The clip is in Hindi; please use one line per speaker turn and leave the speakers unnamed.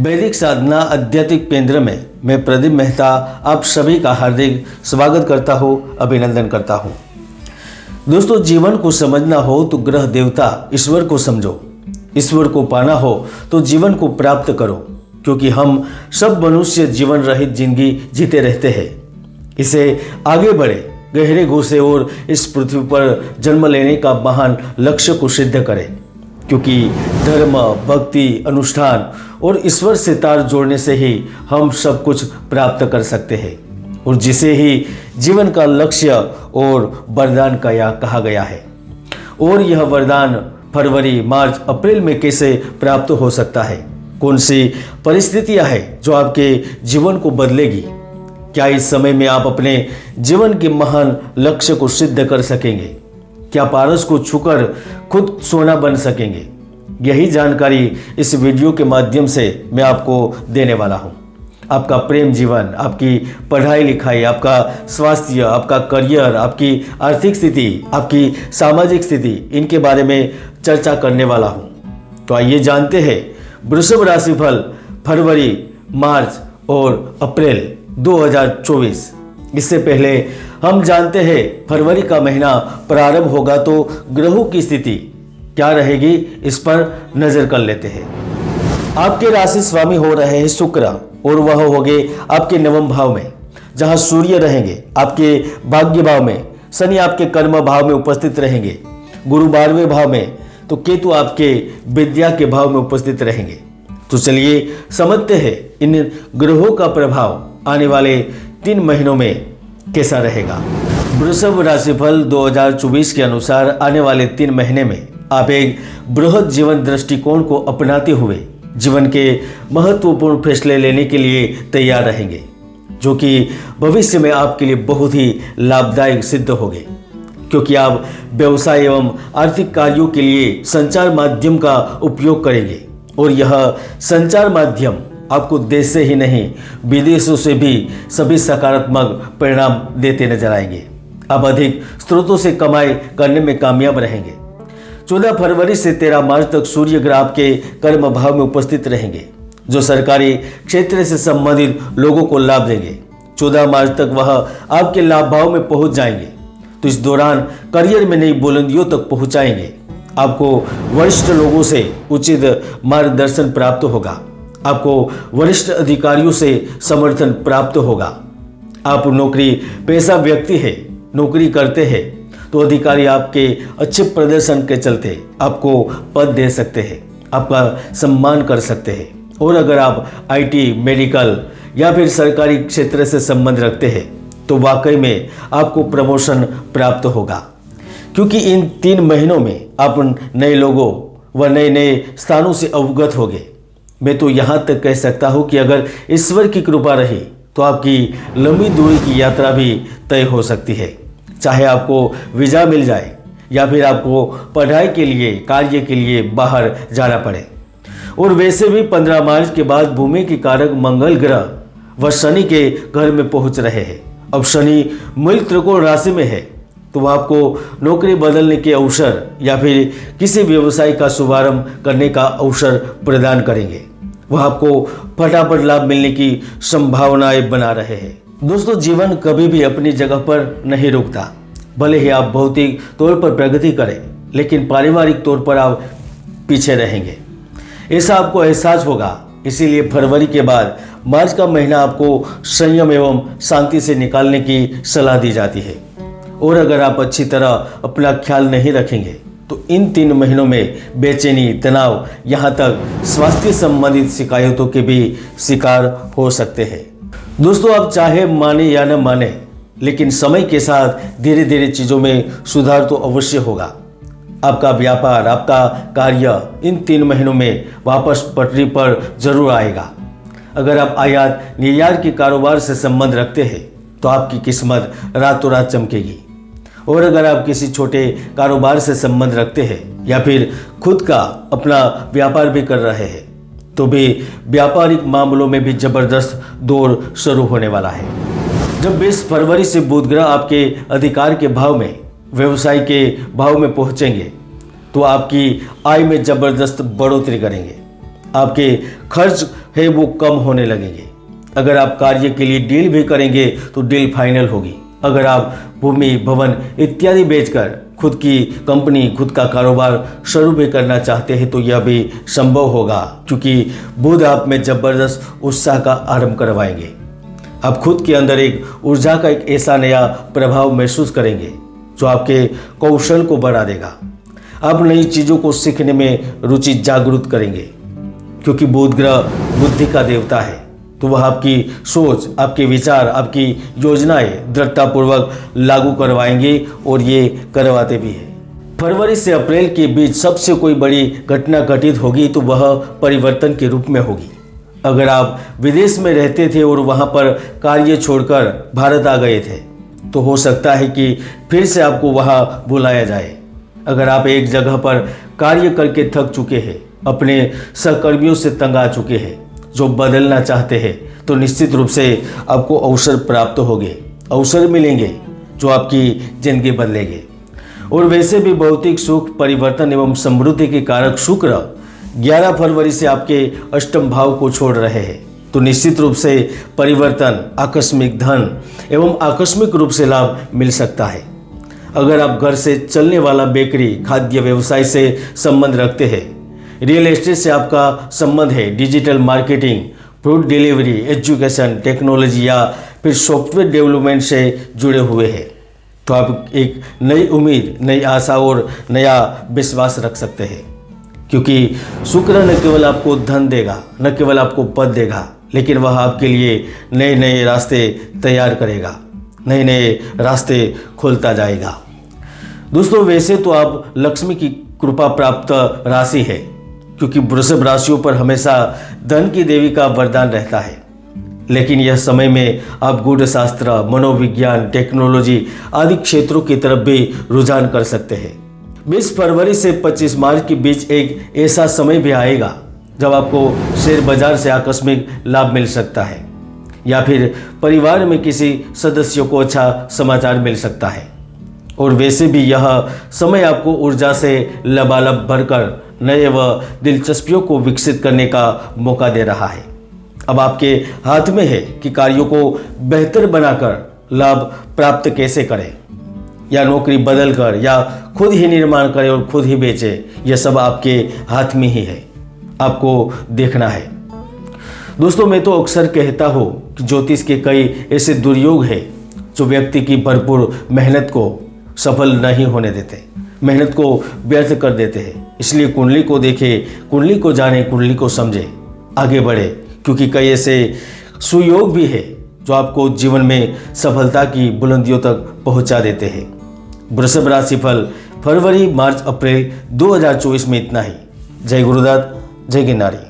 वैदिक साधना आध्यात्मिक केंद्र में मैं प्रदीप मेहता आप सभी का हार्दिक स्वागत करता हूँ, अभिनंदन करता हूँ। दोस्तों, जीवन को समझना हो तो ग्रह देवता ईश्वर को समझो, ईश्वर को पाना हो तो जीवन को प्राप्त करो, क्योंकि हम सब मनुष्य जीवन रहित जिंदगी जीते रहते हैं। इसे आगे बढ़े, गहरे घुसे और इस पृथ्वी पर जन्म लेने का महान लक्ष्य को सिद्ध करें, क्योंकि धर्म, भक्ति, अनुष्ठान और ईश्वर से तार जोड़ने से ही हम सब कुछ प्राप्त कर सकते हैं, और जिसे ही जीवन का लक्ष्य और वरदान कहा गया है। और यह वरदान फरवरी, मार्च, अप्रैल में कैसे प्राप्त हो सकता है? कौन सी परिस्थितियां हैं जो आपके जीवन को बदलेगी? क्या इस समय में आप अपने जीवन के महान लक्ष्य को सिद्ध कर सकेंगे? क्या पारस को छूकर खुद सोना बन सकेंगे? यही जानकारी इस वीडियो के माध्यम से मैं आपको देने वाला हूं। आपका प्रेम जीवन, आपकी पढ़ाई लिखाई, आपका स्वास्थ्य, आपका करियर, आपकी आर्थिक स्थिति, आपकी सामाजिक स्थिति, इनके बारे में चर्चा करने वाला हूं। तो आइए जानते हैं वृषभ राशिफल फरवरी, मार्च और अप्रैल 2024। इससे पहले हम जानते हैं फरवरी का महीना प्रारंभ होगा तो ग्रहों की स्थिति क्या रहेगी, इस पर नजर कर लेते हैं। आपके राशि स्वामी हो रहे हैं शुक्र, और वह होंगे आपके नवम भाव में, जहां सूर्य रहेंगे आपके भाग्य भाव में, शनि आपके कर्म भाव में उपस्थित रहेंगे, गुरु 12वें भाव में, तो केतु आपके विद्या के भाव में उपस्थित रहेंगे। तो चलिए समझते हैं इन ग्रहों का प्रभाव आने वाले 3 महीनों में कैसा रहेगा। वृषभ राशिफल 2024 के अनुसार आने वाले 3 महीने में आप एक बृहद जीवन दृष्टिकोण को अपनाते हुए जीवन के महत्वपूर्ण फैसले लेने के लिए तैयार रहेंगे, जो कि भविष्य में आपके लिए बहुत ही लाभदायक सिद्ध होंगे, क्योंकि आप व्यवसाय एवं आर्थिक कार्यों के लिए संचार माध्यम का उपयोग करेंगे, और यह संचार माध्यम आपको देश से ही नहीं विदेशों से भी सभी सकारात्मक परिणाम देते नजर आएंगे। आप अधिक स्रोतों से कमाई करने में कामयाब रहेंगे। 14 फरवरी से 13 मार्च तक सूर्य ग्रह आपके कर्म भाव में उपस्थित रहेंगे, जो सरकारी क्षेत्र से संबंधित लोगों को लाभ देंगे। 14 मार्च तक वह आपके लाभ भाव में पहुंच जाएंगे, तो इस दौरान करियर में नई बुलंदियों तक पहुंचाएंगे। आपको वरिष्ठ लोगों से उचित मार्गदर्शन प्राप्त होगा, आपको वरिष्ठ अधिकारियों से समर्थन प्राप्त होगा। आप नौकरी पेशा व्यक्ति है, नौकरी करते हैं, तो अधिकारी आपके अच्छे प्रदर्शन के चलते आपको पद दे सकते हैं, आपका सम्मान कर सकते हैं। और अगर आप आईटी, मेडिकल या फिर सरकारी क्षेत्र से संबंध रखते हैं, तो वाकई में आपको प्रमोशन प्राप्त होगा, क्योंकि इन 3 महीनों में आप नए लोगों व नए स्थानों से अवगत होंगे। मैं तो यहाँ तक कह सकता हूँ कि अगर ईश्वर की कृपा रही तो आपकी लंबी दूरी की यात्रा भी तय हो सकती है, चाहे आपको वीज़ा मिल जाए या फिर आपको पढ़ाई के लिए, कार्य के लिए बाहर जाना पड़े। और वैसे भी 15 मार्च के बाद भूमि के कारक मंगल ग्रह व शनि के घर में पहुँच रहे हैं। अब शनि मूल त्रिकोण राशि में है, तो वह आपको नौकरी बदलने के अवसर या फिर किसी व्यवसाय का शुभारंभ करने का अवसर प्रदान करेंगे। वह आपको फटाफट लाभ मिलने की संभावनाएं बना रहे हैं। दोस्तों, जीवन कभी भी अपनी जगह पर नहीं रुकता। भले ही आप भौतिक तौर पर प्रगति करें, लेकिन पारिवारिक तौर पर आप पीछे रहेंगे, ऐसा आपको एहसास होगा। इसीलिए फरवरी के बाद मार्च का महीना आपको संयम एवं शांति से निकालने की सलाह दी जाती है। और अगर आप अच्छी तरह अपना ख्याल नहीं रखेंगे तो इन 3 महीनों में बेचैनी, तनाव, यहाँ तक स्वास्थ्य संबंधित शिकायतों के भी शिकार हो सकते हैं। दोस्तों, आप चाहे माने या न माने, लेकिन समय के साथ धीरे धीरे चीज़ों में सुधार तो अवश्य होगा। आपका व्यापार, आपका कार्य इन 3 महीनों में वापस पटरी पर जरूर आएगा। अगर आप आयात निर्यात के कारोबार से संबंध रखते हैं तो आपकी किस्मत रातों रात चमकेगी। और अगर आप किसी छोटे कारोबार से संबंध रखते हैं या फिर खुद का अपना व्यापार भी कर रहे हैं, तो भी व्यापारिक मामलों में भी जबरदस्त दौर शुरू होने वाला है। जब 20 फरवरी से बुध ग्रह आपके अधिकार के भाव में, व्यवसाय के भाव में पहुंचेंगे, तो आपकी आय में जबरदस्त बढ़ोतरी करेंगे। आपके खर्च है वो कम होने लगेंगे। अगर आप कार्य के लिए डील भी करेंगे तो डील फाइनल होगी। अगर आप भूमि, भवन इत्यादि बेचकर खुद की कंपनी, खुद का कारोबार शुरू भी करना चाहते हैं तो यह भी संभव होगा, क्योंकि बुध आप में जबरदस्त उत्साह का आरंभ करवाएंगे। आप खुद के अंदर एक ऊर्जा का एक ऐसा नया प्रभाव महसूस करेंगे जो आपके कौशल को बढ़ा देगा। आप नई चीज़ों को सीखने में रुचि जागृत करेंगे, क्योंकि बुध ग्रह बुद्धि का देवता है, तो वह आपकी सोच, आपके विचार, आपकी योजनाएं दृढ़तापूर्वक लागू करवाएंगे और ये करवाते भी हैं। फरवरी से अप्रैल के बीच सबसे कोई बड़ी घटना घटित होगी तो वह परिवर्तन के रूप में होगी। अगर आप विदेश में रहते थे और वहां पर कार्य छोड़कर भारत आ गए थे तो हो सकता है कि फिर से आपको वहां बुलाया जाए। अगर आप एक जगह पर कार्य करके थक चुके हैं, अपने सहकर्मियों से तंग आ चुके हैं, जो बदलना चाहते हैं, तो निश्चित रूप से आपको अवसर प्राप्त होंगे, अवसर मिलेंगे जो आपकी जिंदगी बदलेंगे। और वैसे भी भौतिक सुख, परिवर्तन एवं समृद्धि के कारक शुक्र 11 फरवरी से आपके अष्टम भाव को छोड़ रहे हैं, तो निश्चित रूप से परिवर्तन, आकस्मिक धन एवं आकस्मिक रूप से लाभ मिल सकता है। अगर आप घर से चलने वाला बेकरी, खाद्य व्यवसाय से संबंध रखते हैं, रियल एस्टेट से आपका संबंध है, digital marketing, food delivery, education, technology या फिर सॉफ्टवेयर डेवलपमेंट से जुड़े हुए हैं, तो आप एक नई उम्मीद, नई आशा और नया विश्वास रख सकते हैं। क्योंकि शुक्र न केवल आपको धन देगा, न केवल आपको पद देगा, लेकिन वह आपके लिए नए नए रास्ते तैयार करेगा, नए नए रास्ते खोलता जाएगा। दोस्तों, वैसे तो आप लक्ष्मी की कृपा प्राप्त राशि है, क्योंकि वृषभ राशियों पर हमेशा धन की देवी का वरदान रहता है। लेकिन यह समय में आप गूढ़ शास्त्र, मनोविज्ञान, टेक्नोलॉजी आदि क्षेत्रों की तरफ भी रुझान कर सकते हैं। 20 फरवरी से 25 मार्च के बीच एक ऐसा समय भी आएगा जब आपको शेयर बाजार से आकस्मिक लाभ मिल सकता है, या फिर परिवार में किसी सदस्य को अच्छा समाचार मिल सकता है। और वैसे भी यह समय आपको ऊर्जा से लबालब भरकर नए व दिलचस्पियों को विकसित करने का मौका दे रहा है। अब आपके हाथ में है कि कार्यों को बेहतर बनाकर लाभ प्राप्त कैसे करें, या नौकरी बदल कर, या खुद ही निर्माण करें और खुद ही बेचें, यह सब आपके हाथ में ही है, आपको देखना है। दोस्तों, मैं तो अक्सर कहता हूँ कि ज्योतिष के कई ऐसे दुर्योग हैं जो व्यक्ति की भरपूर मेहनत को सफल नहीं होने देते, मेहनत को व्यर्थ कर देते हैं। इसलिए कुंडली को देखें, कुंडली को जानें, कुंडली को समझें, आगे बढ़े, क्योंकि कई ऐसे सुयोग भी है जो आपको जीवन में सफलता की बुलंदियों तक पहुंचा देते हैं। वृषभ राशि फल फरवरी, मार्च, अप्रैल 2024 में इतना ही। जय गुरुदत्त, जय गिरनारी।